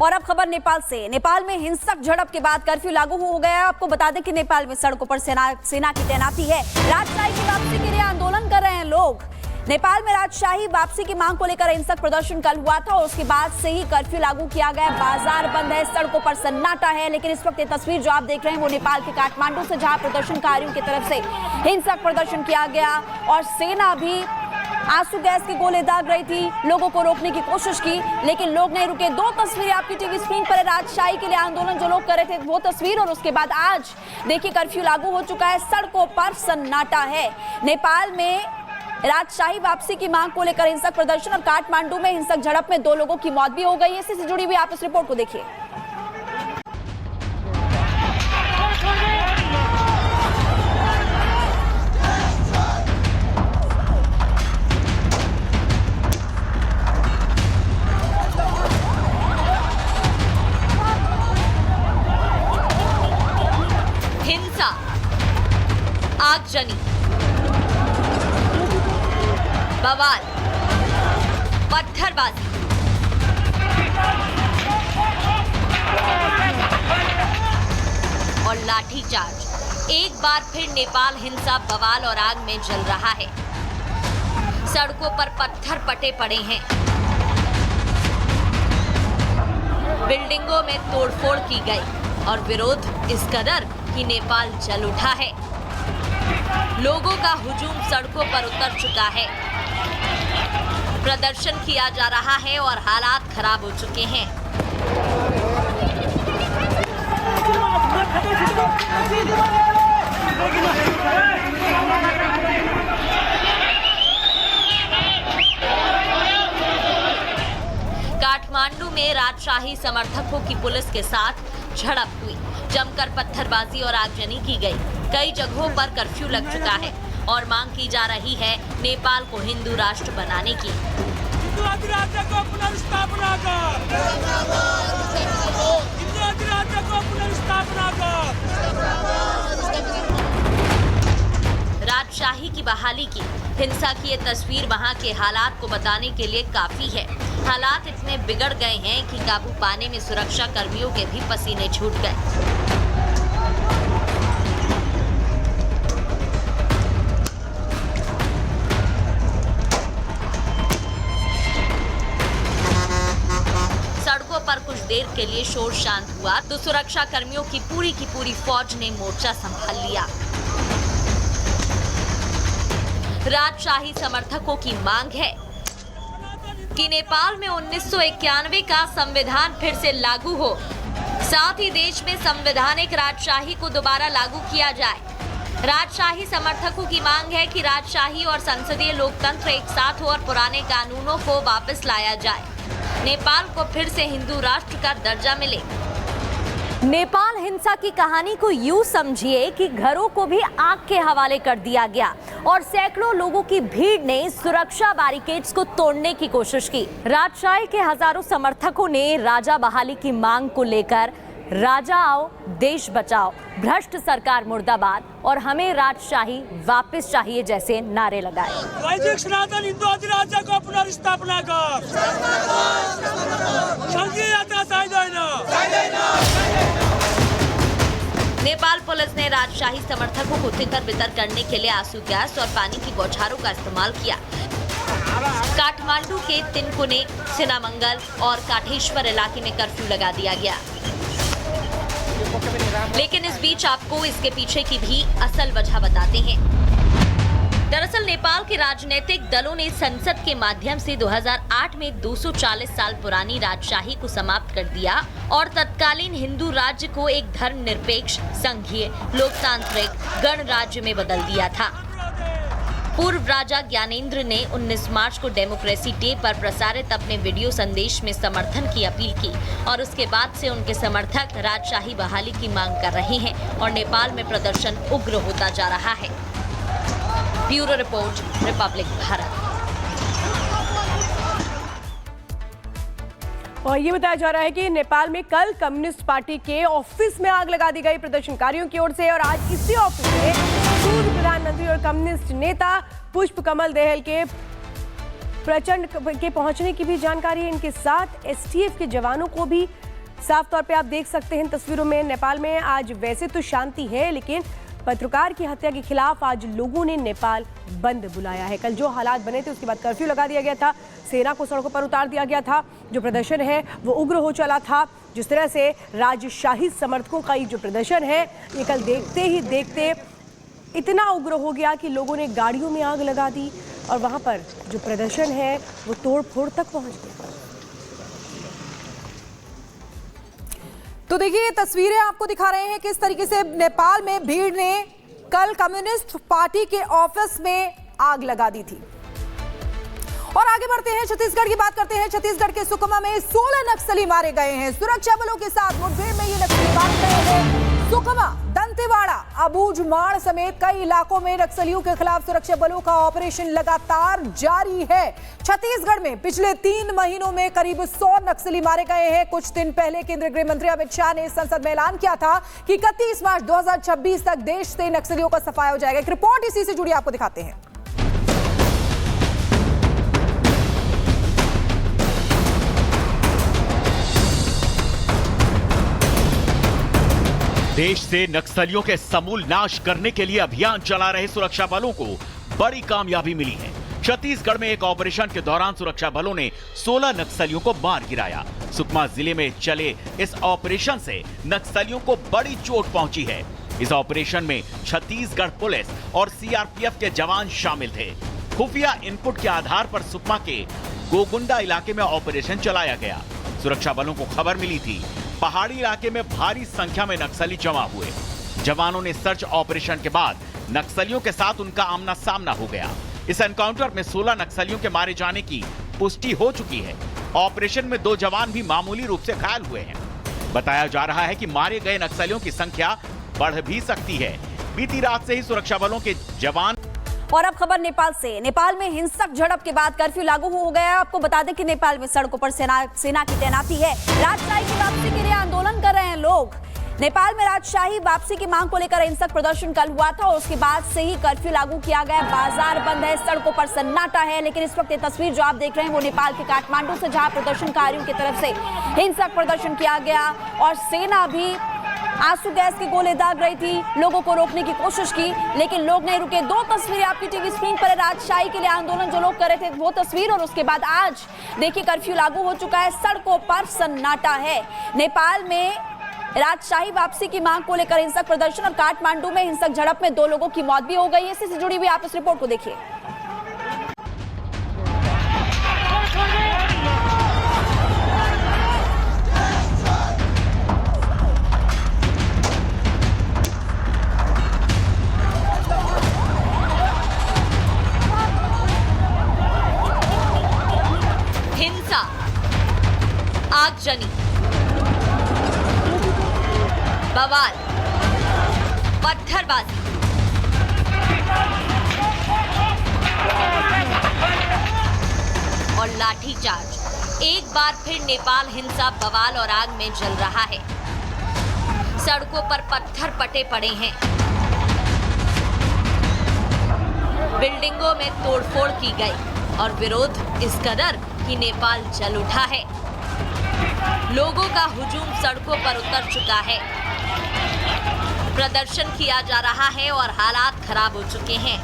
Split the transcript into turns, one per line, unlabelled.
और अब खबर नेपाल से। नेपाल में हिंसक झड़प के बाद कर्फ्यू लागू हो गया है। आपको बता दें कि नेपाल में सड़कों पर सेना की तैनाती है। राजशाही की वापसी के लिए आंदोलन कर रहे हैं लोग। नेपाल में राजशाही वापसी की मांग को लेकर हिंसक प्रदर्शन कल हुआ था और उसके बाद से ही कर्फ्यू लागू किया गया। बाजार बंद है, सड़कों पर सन्नाटा है। लेकिन इस वक्त ये तस्वीर जो आप देख रहे हैं वो नेपाल के काठमांडू से, जहां प्रदर्शनकारियों की तरफ से हिंसक प्रदर्शन किया गया और सेना भी आंसू गैस के गोले दाग रही थी, लोगों को रोकने की कोशिश की, लेकिन लोग नहीं रुके। दो तस्वीरें आपकी टीवी स्क्रीन पर है। राजशाही के लिए आंदोलन जो लोग कर रहे थे वो तस्वीर, और उसके बाद आज देखिए कर्फ्यू लागू हो चुका है, सड़कों पर सन्नाटा है। नेपाल में राजशाही वापसी की मांग को लेकर हिंसक प्रदर्शन और काठमांडू में हिंसक झड़प में 2 लोगों की मौत भी हो गई है। इससे जुड़ी हुई आप इस रिपोर्ट को देखिए।
हिंसा, आगजनी, बवाल, पत्थरबाजी, और लाठीचार्ज। एक बार फिर नेपाल हिंसा, बवाल और आग में जल रहा है। सड़कों पर पत्थर पटे पड़े हैं, बिल्डिंगों में तोड़फोड़ की गई और विरोध इस कदर कि नेपाल जल उठा है। लोगों का हुजूम सड़कों पर उतर चुका है, प्रदर्शन किया जा रहा है और हालात खराब हो चुके हैं। काठमांडू में राजशाही समर्थकों की पुलिस के साथ झड़प हुई, जमकर पत्थरबाजी और आगजनी की गई। कई जगहों पर कर्फ्यू लग चुका है और मांग की जा रही है नेपाल को हिंदू राष्ट्र बनाने की।
हिंदू अधिराज्य को पुनर्स्थापना कर। हिंदू अधिराज्य को पुनर्स्थापना कर।
राजशाही की बहाली की हिंसा की ये तस्वीर वहां के हालात को बताने के लिए काफी है। हालात इतने बिगड़ गए हैं कि काबू पाने में सुरक्षा कर्मियों के भी पसीने छूट गए। सड़कों पर कुछ देर के लिए शोर शांत हुआ तो सुरक्षा कर्मियों की पूरी फौज ने मोर्चा संभाल लिया। राजशाही समर्थकों की मांग है कि नेपाल में 1991 का संविधान फिर से लागू हो, साथ ही देश में संवैधानिक राजशाही को दोबारा लागू किया जाए। राजशाही समर्थकों की मांग है कि राजशाही और संसदीय लोकतंत्र एक साथ हो और पुराने कानूनों को वापस लाया जाए। नेपाल को फिर से हिंदू राष्ट्र का दर्जा मिले।
नेपाल हिंसा की कहानी को यूं समझिए कि घरों को भी आग के हवाले कर दिया गया और सैकड़ों लोगों की भीड़ ने सुरक्षा बैरिकेड्स को तोड़ने की कोशिश की। राजशाही के हजारों समर्थकों ने राजा बहाली की मांग को लेकर राजा आओ देश बचाओ, भ्रष्ट सरकार मुर्दाबाद और हमें राजशाही वापस चाहिए जैसे नारे लगाए।
वैदिक सनातन हिंदू अधिराज्य को पुनर्स्थापना कर। संघीय यात्रा
नेपाल पुलिस ने राजशाही समर्थकों को तितर बितर करने के लिए आंसू गैस और पानी की बौछारों का इस्तेमाल किया। काठमांडू के तिनकुने, सिनामंगल और काठेश्वर इलाके में कर्फ्यू लगा दिया गया। लेकिन इस बीच आपको इसके पीछे की भी असल वजह बताते हैं। दरअसल नेपाल के राजनीतिक दलों ने संसद के माध्यम से 2008 में 240 साल पुरानी राजशाही को समाप्त कर दिया और तत्कालीन हिंदू राज्य को एक धर्मनिरपेक्ष, संघीय, लोकतांत्रिक गणराज्य में बदल दिया था। पूर्व राजा ज्ञानेंद्र ने 19 मार्च को डेमोक्रेसी डे पर प्रसारित अपने वीडियो संदेश में समर्थन की अपील की और उसके बाद से उनके समर्थक राजशाही बहाली की मांग कर रहे हैं और नेपाल में प्रदर्शन उग्र होता जा रहा है। Bureau report, Republic Bharat.
और ये बताया जा रहा है कि नेपाल में कल कम्युनिस्ट पार्टी के ऑफिस में आग लगा दी गई प्रदर्शनकारियों की ओर से और आज इसी ऑफिस में पूर्व प्रधानमंत्री और कम्युनिस्ट नेता पुष्प कमल दहल के प्रचंड के पहुंचने की भी जानकारी है। इनके साथ एसटीएफ के जवानों को भी साफ तौर पे आप देख सकते हैं तस्वीरों में, नेपाल में आज वैसे तो शांति है, लेकिन पत्रकार की हत्या के खिलाफ आज लोगों ने नेपाल बंद बुलाया है। कल जो हालात बने थे उसके बाद कर्फ्यू लगा दिया गया था, सेना को सड़कों पर उतार दिया गया था। जो प्रदर्शन है वो उग्र हो चला था। जिस तरह से राजशाही समर्थकों का ये जो प्रदर्शन है, ये कल देखते ही देखते इतना उग्र हो गया कि लोगों ने गाड़ियों में आग लगा दी और वहां पर जो प्रदर्शन है वो तोड़ फोड़ तक पहुंच गया।
तो देखिए, ये तस्वीरें आपको दिखा रहे हैं किस तरीके से नेपाल में भीड़ ने कल कम्युनिस्ट पार्टी के ऑफिस में आग लगा दी थी। और आगे बढ़ते हैं, छत्तीसगढ़ की बात करते हैं। छत्तीसगढ़ के सुकमा में 16 नक्सली मारे गए हैं। सुरक्षा बलों के साथ मुठभेड़ में ये नक्सली मारे गए हैं। सुकमा, दंतेवाड़ा, अबूझमाड़ समेत कई इलाकों में नक्सलियों के खिलाफ सुरक्षा बलों का ऑपरेशन लगातार जारी है। छत्तीसगढ़ में पिछले 3 महीनों में करीब 100 नक्सली मारे गए हैं। कुछ दिन पहले केंद्रीय गृह मंत्री अमित शाह ने संसद में ऐलान किया था कि 31 मार्च 2026 तक देश से नक्सलियों का सफाया हो जाएगा। एक रिपोर्ट इसी से जुड़ी आपको दिखाते हैं।
देश से नक्सलियों के समूल नाश करने के लिए अभियान चला रहे सुरक्षा बलों को बड़ी कामयाबी मिली है। छत्तीसगढ़ में एक ऑपरेशन के दौरान सुरक्षा बलों ने 16 नक्सलियों को मार गिराया। सुकमा जिले में चले इस ऑपरेशन से नक्सलियों को बड़ी चोट पहुंची है। इस ऑपरेशन में छत्तीसगढ़ पुलिस और सीआरपीएफ के जवान शामिल थे। खुफिया इनपुट के आधार पर सुकमा के गोगुंडा इलाके में ऑपरेशन चलाया गया। सुरक्षा बलों को खबर मिली थी पहाड़ी इलाके में भारी संख्या में नक्सली जमा हुए। जवानों ने सर्च ऑपरेशन के बाद नक्सलियों के साथ उनका आमना सामना हो गया। इस एनकाउंटर में 16 नक्सलियों के मारे जाने की पुष्टि हो चुकी है। ऑपरेशन में 2 जवान भी मामूली रूप से घायल हुए हैं। बताया जा रहा है कि मारे गए नक्सलियों की संख्या बढ़ भी सकती है। बीती रात से ही सुरक्षा बलों के जवान।
और अब खबर नेपाल से। नेपाल में हिंसक झड़प के बाद कर्फ्यू लागू हो गया है। आपको बता दें कि नेपाल में सड़कों पर सेना की तैनाती है। राजशाही की वापसी के लिए आंदोलन कर रहे हैं लोग। नेपाल में राजशाही वापसी की मांग को लेकर हिंसक प्रदर्शन कल हुआ था और उसके बाद से ही कर्फ्यू लागू किया गया। बाजार बंद है, सड़कों पर सन्नाटा है। लेकिन इस वक्त ये तस्वीर जो आप देख रहे हैं वो नेपाल के काठमांडू से, जहां प्रदर्शनकारियों की तरफ से हिंसक प्रदर्शन किया गया और सेना भी आंसू गैस के गोले दाग रही थी, लोगों को रोकने की कोशिश की, लेकिन लोग नहीं रुके। 2 तस्वीरें आपकी टीवी स्क्रीन पर है। राजशाही के लिए आंदोलन जो लोग कर रहे थे वो तस्वीर, और उसके बाद आज देखिए कर्फ्यू लागू हो चुका है, सड़कों पर सन्नाटा है। नेपाल में राजशाही वापसी की मांग को लेकर हिंसक प्रदर्शन और काठमांडू में हिंसक झड़प में 2 लोगों की मौत भी हो गई है। इससे जुड़ी हुई आप इस रिपोर्ट को देखिए।
आगजनी, बवाल, पत्थरबाजी, और लाठीचार्ज। एक बार फिर नेपाल हिंसा, बवाल और आग में जल रहा है। सड़कों पर पत्थर पटे पड़े हैं, बिल्डिंगों में तोड़फोड़ की गई और विरोध इस कदर कि नेपाल जल उठा है। लोगों का हुजूम सड़कों पर उतर चुका है। प्रदर्शन किया जा रहा है और हालात खराब हो चुके हैं।